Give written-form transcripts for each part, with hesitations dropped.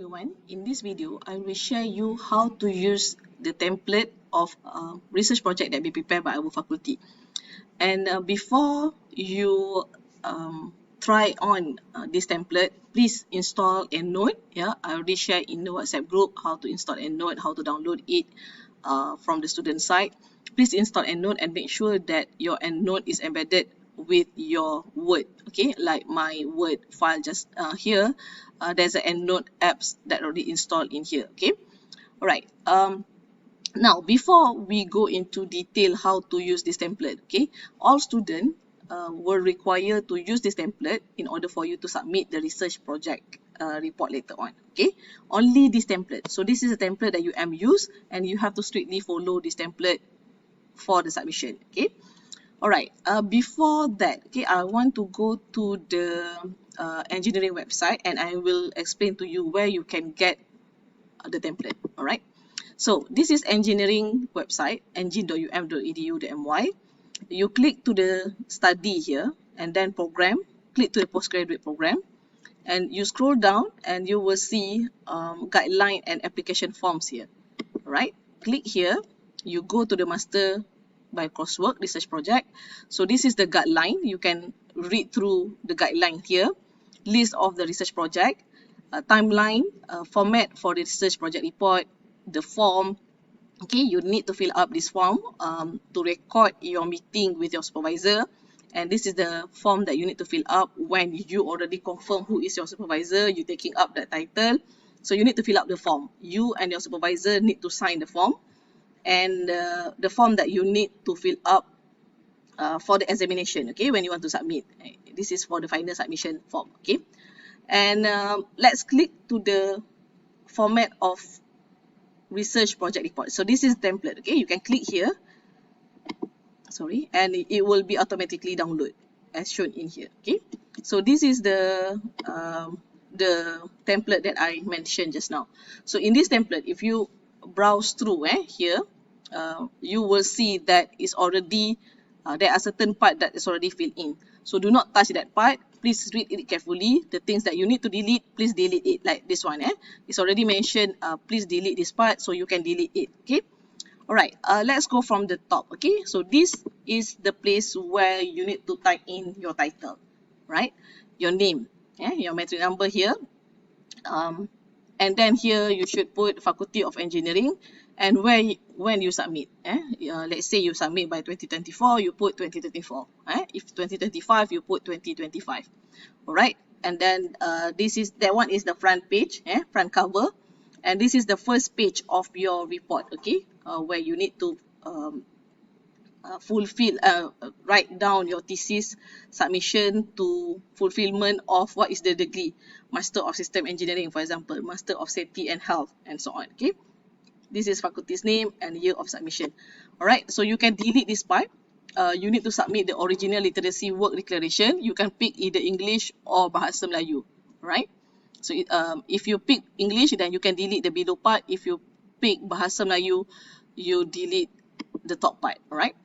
everyone. In this video, I will share you how to use the template of research project that be prepared by our faculty. And before you try on this template, please install EndNote. Yeah, I already shared in the WhatsApp group how to install EndNote, how to download it from the student side. Please install EndNote and make sure that your EndNote is embedded with your Word. Okay, like my Word file just here. There's an EndNote apps that already installed in here. Okay, all right. Now, before we go into detail how to use this template, okay, all students will require to use this template in order for you to submit the research project report later on. Okay, only this template. So this is a template that you use, and you have to strictly follow this template for the submission. Okay. All right. Before that, okay, I want to go to the engineering website, and I will explain to you where you can get the template. All right. So this is engineering website, engine.um.edu.my. You click to the study here and then program, click to the postgraduate program, and you scroll down and you will see guideline and application forms here. Right? Click here, you go to the master by coursework research project. So this is the guideline. You can read through the guideline here, list of the research project, timeline, format for the research project report, the form. Okay, you need to fill up this form to record your meeting with your supervisor, and this is the form that you need to fill up when you already confirm who is your supervisor, you taking up that title. So you need to fill up the form. You and your supervisor need to sign the form, and the form that you need to fill up for the examination, okay, when you want to submit. This is for the final submission form. Okay, and let's click to the format of research project report. So this is template. Okay, you can click here, sorry, and it will be automatically download as shown in here. Okay, so this is the template that I mentioned just now. So in this template, if you browse through here, you will see that it's already there are certain part that is already filled in. So do not touch that part. Please read it carefully. The things that you need to delete, please delete it, like this one. It's already mentioned, please delete this part, so you can delete it. Okay. Alright, let's go from the top. Okay, so this is the place where you need to type in your title, right? Your name, your matric number here. And then here you should put Faculty of Engineering, and when you submit. Let's say you submit by 2024, you put 2024. If 2025, you put 2025. Alright, and then that one is the front page, front cover, and this is the first page of your report. Okay, where you need to write down your thesis submission to fulfillment of what is the degree, Master of System Engineering, for example, Master of Safety and Health, and so on. Okay, this is faculty's name and year of submission. Alright, so you can delete this part. You need to submit the original literacy work declaration. You can pick either English or Bahasa Melayu. Right? So if you pick English, then you can delete the below part. If you pick Bahasa Melayu, you delete the top part. Alright?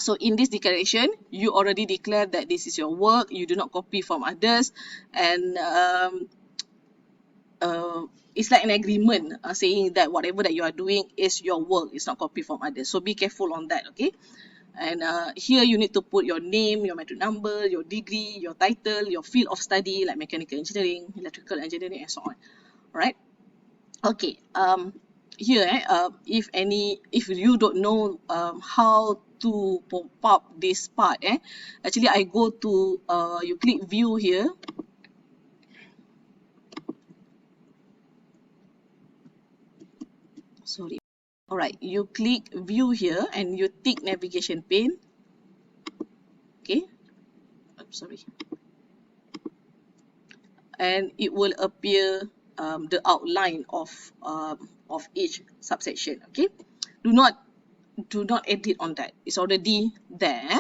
So in this declaration, you already declared that this is your work. You do not copy from others, and it's like an agreement saying that whatever that you are doing is your work. It's not copy from others. So be careful on that. Okay. And here you need to put your name, your matric number, your degree, your title, your field of study like mechanical engineering, electrical engineering, and so on. Alright. Okay. Here, if you don't know how to pop up this part, actually I go to you click view here. Sorry. Alright, you click view here and you tick navigation pane. Okay. Sorry. And it will appear the outline of each subsection. Okay. Do not edit on that. It's already there.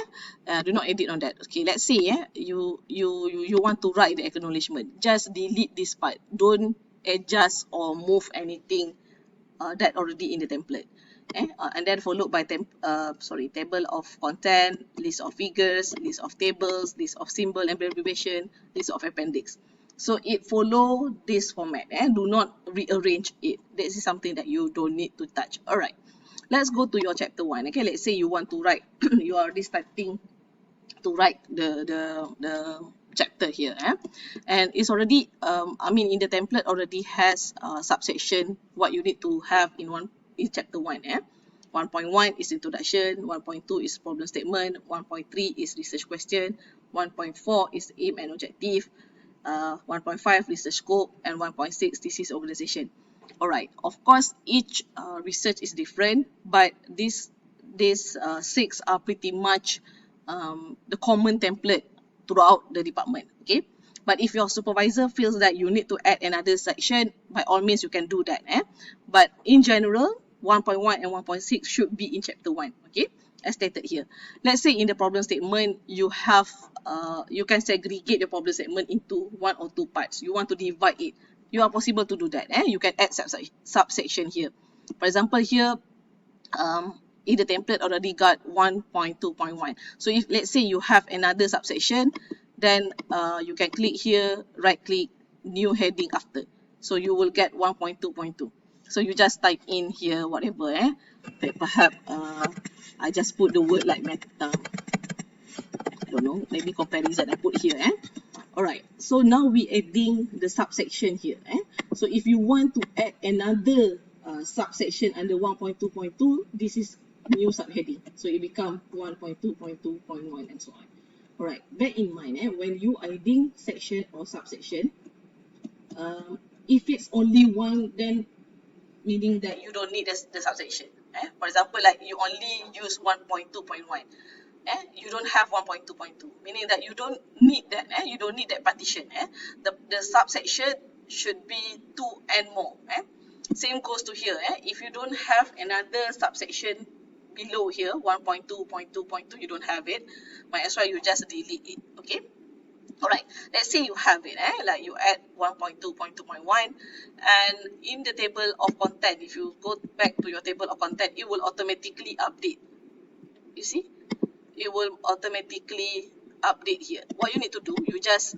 Do not edit on that. Okay. Let's say you want to write the acknowledgement. Just delete this part. Don't adjust or move anything that already in the template. And then followed by table of content, list of figures, list of tables, list of symbol and abbreviation, list of appendix. So it follow this format. Do not rearrange it. This is something that you don't need to touch. All right. Let's go to your chapter 1. Okay, let's say you want to write, you are already starting to write the chapter here, and it's already in the template already has subsection what you need to have in chapter 1. 1.1 is introduction, 1.2 is problem statement, 1.3 is research question, 1.4 is aim and objective, 1.5 research scope, and 1.6 thesis organization. Alright, of course each research is different, but these 6 are pretty much the common template throughout the department. Okay, but if your supervisor feels that you need to add another section, by all means you can do that. But in general, 1.1 and 1.6 should be in chapter 1. Okay, as stated here. Let's say in the problem statement you have you can segregate the problem statement into 1 or 2 parts. You want to divide it, you are possible to do that. You can add subsection here. For example, here in the template already got 1.2.1. So if let's say you have another subsection, then you can click here, right click, new heading after. So you will get 1.2.2. So you just type in here whatever. Perhaps I just put the word like meta. I don't know, maybe comparison I put here. Alright, so now we adding the subsection here. So if you want to add another subsection under 1.2.2, this is new subheading. So it become 1.2.2.1 and so on. Alright, bear in mind when you adding section or subsection, if it's only one, then meaning that you don't need the subsection. For example, like you only use 1.2.1. You don't have 1.2.2, meaning that you don't need that. You don't need that partition. The subsection should be 2 and more. Same goes to here. If you don't have another subsection below here, 1.2.2.2, you don't have it, might as well you just delete it. Okay. Alright, let's say you have it, like you add 1.2.2.1, and in the table of content, if you go back to your table of content, it will automatically update. You see, it will automatically update here. What you need to do, you just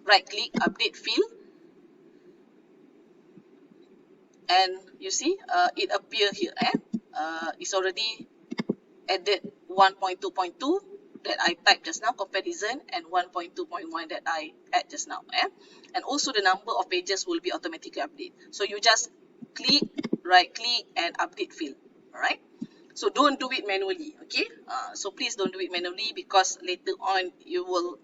right click, update field, and you see it appear here. It's already added 1.2.2 that I typed just now, comparison, and 1.2.1 that I add just now. And also the number of pages will be automatically updated. So you just click, right click, and update field. Alright. So don't do it manually. Okay. So please don't do it manually, because later on you will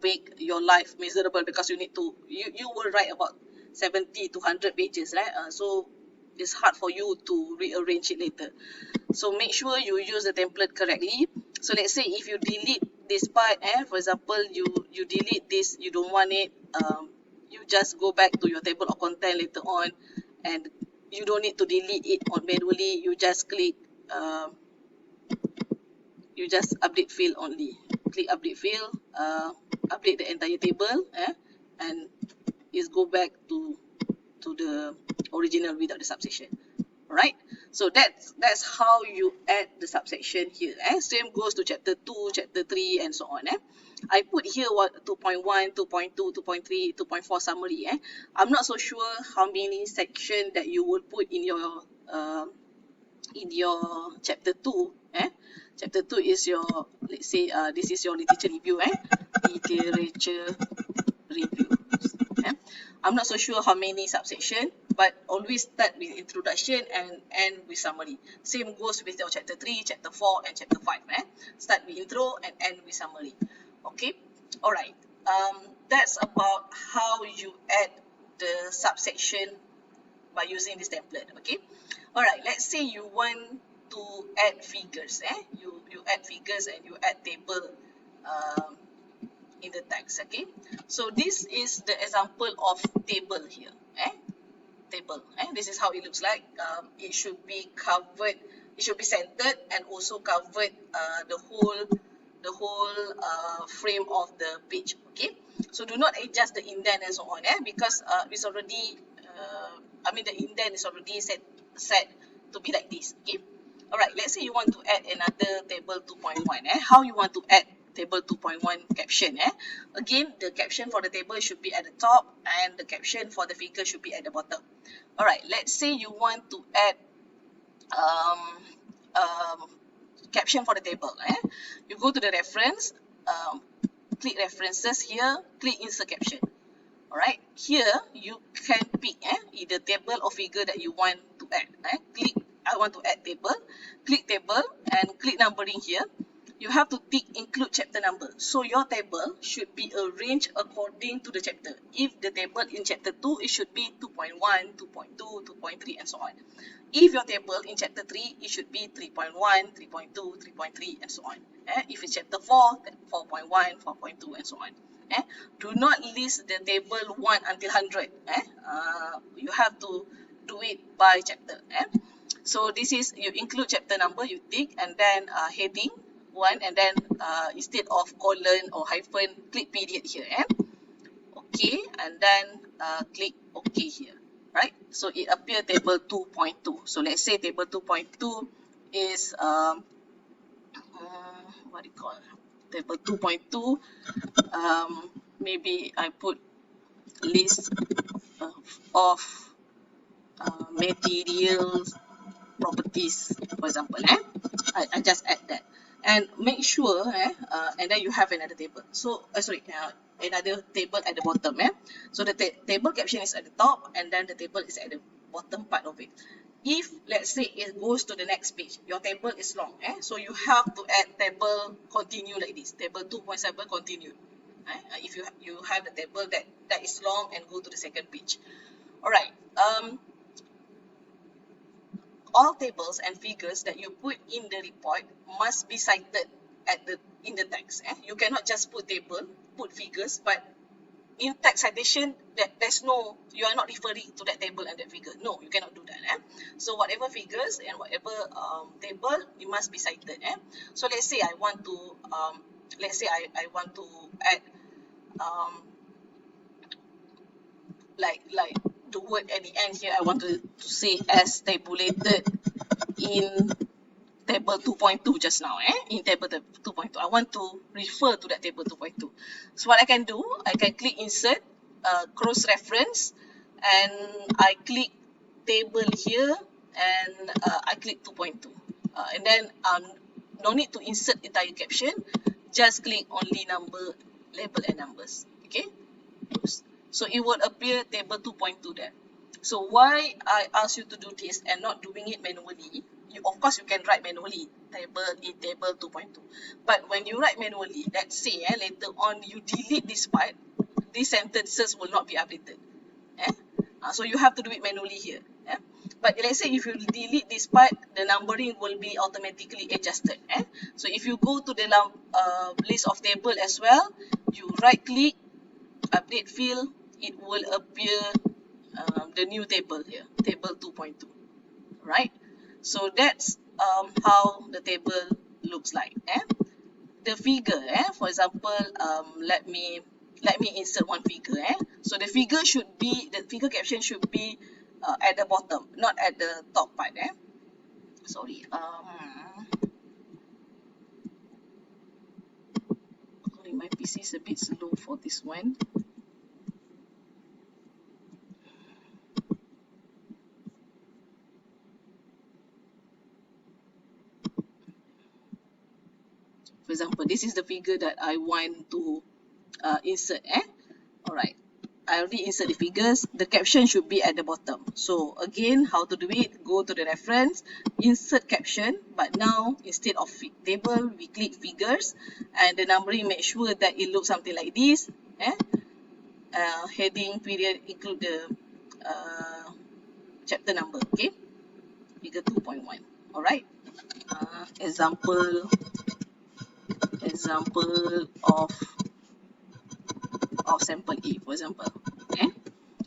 make your life miserable, because you need to you will write about 70 to 100 pages, right? So it's hard for you to rearrange it later. So make sure you use the template correctly. So let's say if you delete this part, for example, you delete this, you don't want it, you just go back to your table of content later on, and you don't need to delete it on manually. You just click, you just update field only. Click update field, update the entire table, and just go back to the original without the subsection. Right, so that's how you add the subsection here. Same goes to chapter 2, chapter 3, and so on. I put here what 2.1, 2.2, 2.3, 2.4 summary. I'm not so sure how many section that you will put in your chapter 2. Chapter 2 is your, let's say this is your literature review. Literature review. I'm not so sure how many subsection, but always start with introduction and end with summary. Same goes with your chapter 3, chapter 4, and chapter 5. Start with intro and end with summary. Okay, alright. That's about how you add the subsection by using this template. Okay, alright. Let's say you want to add figures. You add figures and you add table in the text. Okay, so this is the example of table here. Table. This is how it looks like. It should be covered. It should be centered and also covered the whole frame of the page. Okay, so do not adjust the indent and so on. Because it's already the indent is already set to be like this. Okay. Alright. Let's say you want to add another table 2.1. How you want to add table 2.1 caption. Again, the caption for the table should be at the top and the caption for the figure should be at the bottom. Alright, let's say you want to add um, um, caption for the table. You go to the reference, click references here, click insert caption. Alright, here you can pick either table or figure that you want to add. Click I want to add table, click table and click numbering here. You have to tick include chapter number. So your table should be arranged according to the chapter. If the table in chapter 2, it should be 2.1, 2.2, 2.3 and so on. If your table in chapter 3, it should be 3.1, 3.2, 3.3 and so on. If it's chapter 4, 4.1, 4.2 and so on. Do not list the table 1 until 100. You have to do it by chapter. So this is, you include chapter number, you tick, and then heading 1, and then instead of colon or hyphen, click period here. Okay, and then click OK here. Right? So it appears table 2.2. So let's say table 2.2 is what do you call table 2.2. Maybe I put list of materials properties, for example. I just add that and make sure and then you have another table. So another table at the bottom. So the table caption is at the top and then the table is at the bottom part of it. If let's say it goes to the next page, your table is long, so you have to add table continue like this, table 2.7 continue. If you have the table that is long and go to the second page. Alright, all tables and figures that you put in the report must be cited in the text. You cannot just put table, put figures, but in text citation, you are not referring to that table and that figure. No, you cannot do that. So whatever figures and whatever table, it must be cited. So let's say I want to add like the word at the end here. I want to say as tabulated in table 2.2 just now. In table 2.2, I want to refer to that table 2.2. So what I can do, I can click insert, cross reference, and I click table here, and I click 2.2, and then no need to insert entire caption, just click only number, label and numbers. Okay, so it will appear table 2.2 there. So why I ask you to do this and not doing it manually, of course you can write manually table in table 2.2, but when you write manually, let's say later on you delete this part, these sentences will not be updated. So you have to do it manually here. But let's say if you delete this part, the numbering will be automatically adjusted. So if you go to the list of table as well, you right click, update field, it will appear the new table here, table 2.2. Right? So that's how the table looks like. The figure, for example, let me insert one figure. So the figure caption should be at the bottom, not at the top part. Sorry. Sorry, my PC is a bit slow for this one. For example, this is the figure that I want to insert. Alright, I already insert the figures. The caption should be at the bottom. So again, how to do it? Go to the reference, insert caption, but now instead of table, we click figures, and the numbering, make sure that it looks something like this. Heading, period, include the chapter number. Okay, figure 2.1. Alright, example of sample A, for example.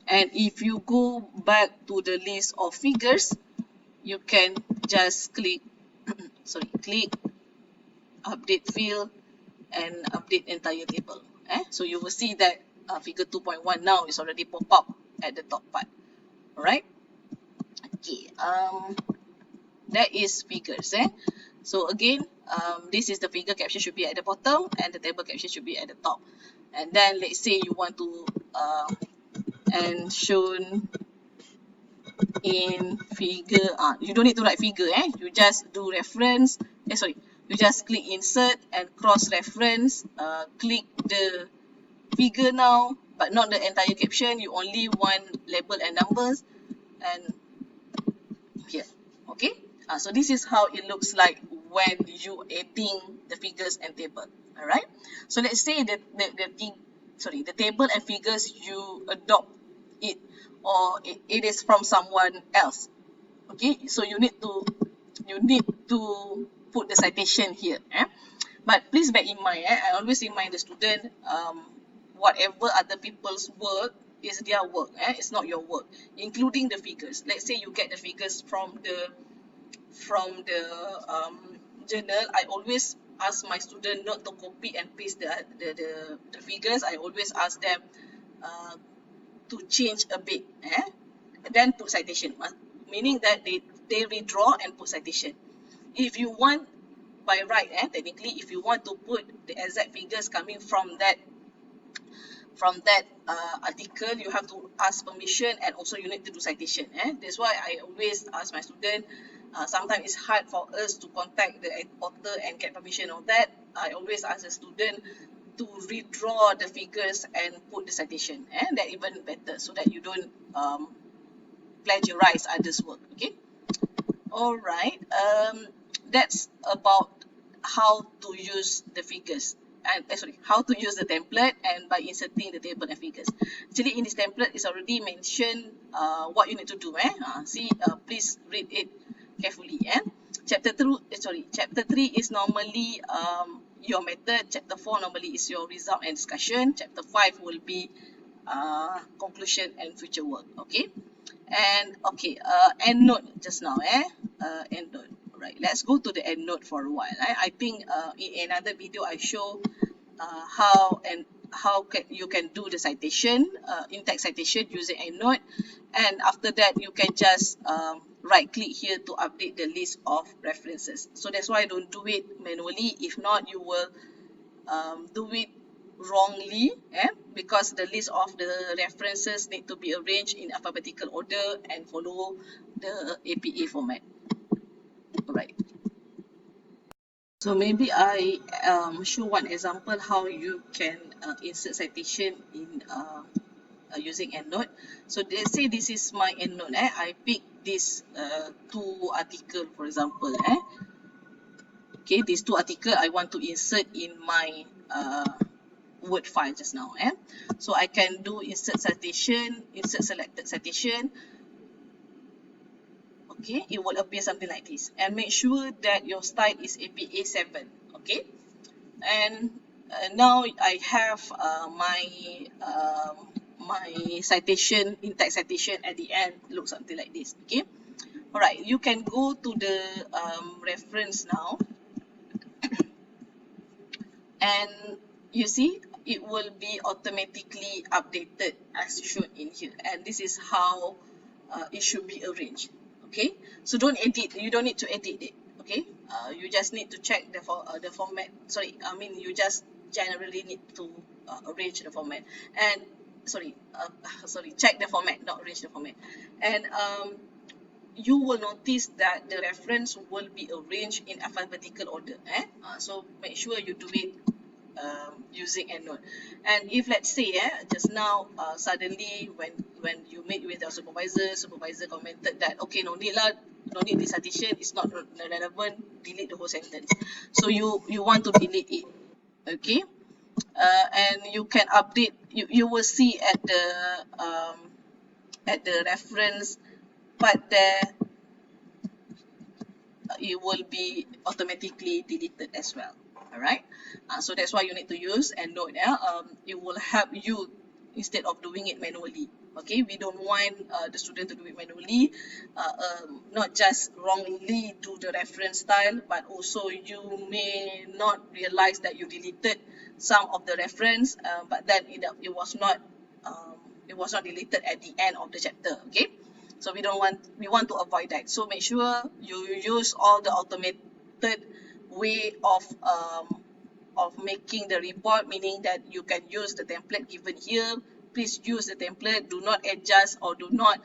And if you go back to the list of figures, you can just click click update field and update entire table. So you will see that figure 2.1 now is already pop up at the top part. Alright, okay, that is figures. So again, this is the figure caption should be at the bottom and the table caption should be at the top. And then let's say you want to and shown in figure, you don't need to write figure, you just do reference, you just click insert and cross reference, click the figure now, but not the entire caption, you only want label and numbers, and here, okay. So this is how it looks like when you adding the figures and table. All right, so let's say that the table and figures you adopt it, or it is from someone else. Okay, so you need to put the citation here, but please bear in mind, I always remind the student, whatever other people's work is their work, it's not your work, including the figures. Let's say you get the figures from the journal. I always ask my student not to copy and paste the figures. I always ask them to change a bit, then put citation, meaning that they redraw and put citation. If you want by right, technically, if you want to put the exact figures coming from that article, you have to ask permission, and also you need to do citation. That's why I always ask my student, sometimes it's hard for us to contact the author and get permission on that. I always ask the student to redraw the figures and put the citation, and that even better, so that you don't plagiarize others' work. Okay. All right. That's about how to use the figures, and how to use the template and by inserting the table and figures. Actually, in this template, it's already mentioned what you need to do. Please read it carefully. Chapter 3 is normally your method. Chapter 4 normally is your result and discussion. Chapter 5 will be conclusion and future work. Okay. And okay, end note just now, end note. Right, let's go to the end note for a while. I think in another video I show how you can do the citation, in-text citation using EndNote, and after that you can just right click here to update the list of references. So that's why don't do it manually. If not, you will do it wrongly, because the list of the references need to be arranged in alphabetical order and follow the APA format. Right. So maybe I show one example how you can insert citation in using EndNote. So they say this is my EndNote. I pick this two article, for example. Okay, these two article I want to insert in my Word file just now. So I can do insert citation, insert selected citation. Okay, it will appear something like this, and make sure that your style is APA 7. Okay, and now I have my citation, in-text citation at the end, looks something like this. Okay, all right, you can go to the reference now, and you see it will be automatically updated as shown in here, and this is how it should be arranged. Okay, so don't edit, you don't need to edit it. Okay, you just need to check the format. You just generally need to arrange the format, and check the format, not arrange the format. And you will notice that the reference will be arranged in alphabetical order. So make sure you do it using EndNote. And if let's say just now suddenly when you meet with your supervisor commented that okay, no need this citation, it's not relevant, delete the whole sentence. So you want to delete it. Okay, and you can update, you will see at the reference part there, it will be automatically deleted as well. All right, so that's why you need to use EndNote. It will help you instead of doing it manually. Okay, we don't want the student to do it manually, not just wrongly do the reference style, but also you may not realize that you deleted some of the reference, but then it was not deleted at the end of the chapter. Okay, so we want to avoid that. So make sure you use all the automated way of making the report, meaning that you can use the template given here. Please use the template, do not adjust or do not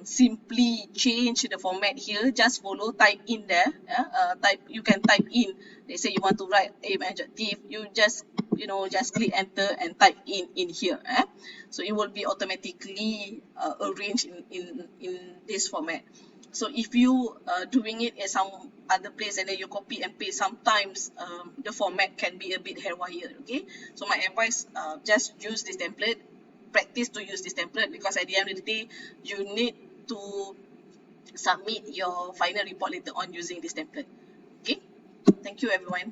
simply change the format here. Just follow, type in there. You can type in, let's say you want to write an adjective, you just just click enter and type in here. So it will be automatically arranged in this format. So if you doing it at some other place and then you copy and paste, sometimes the format can be a bit haywire. Okay, so my advice, just use this template, practice to use this template, because at the end of the day you need to submit your final report later on using this template. Okay, thank you everyone.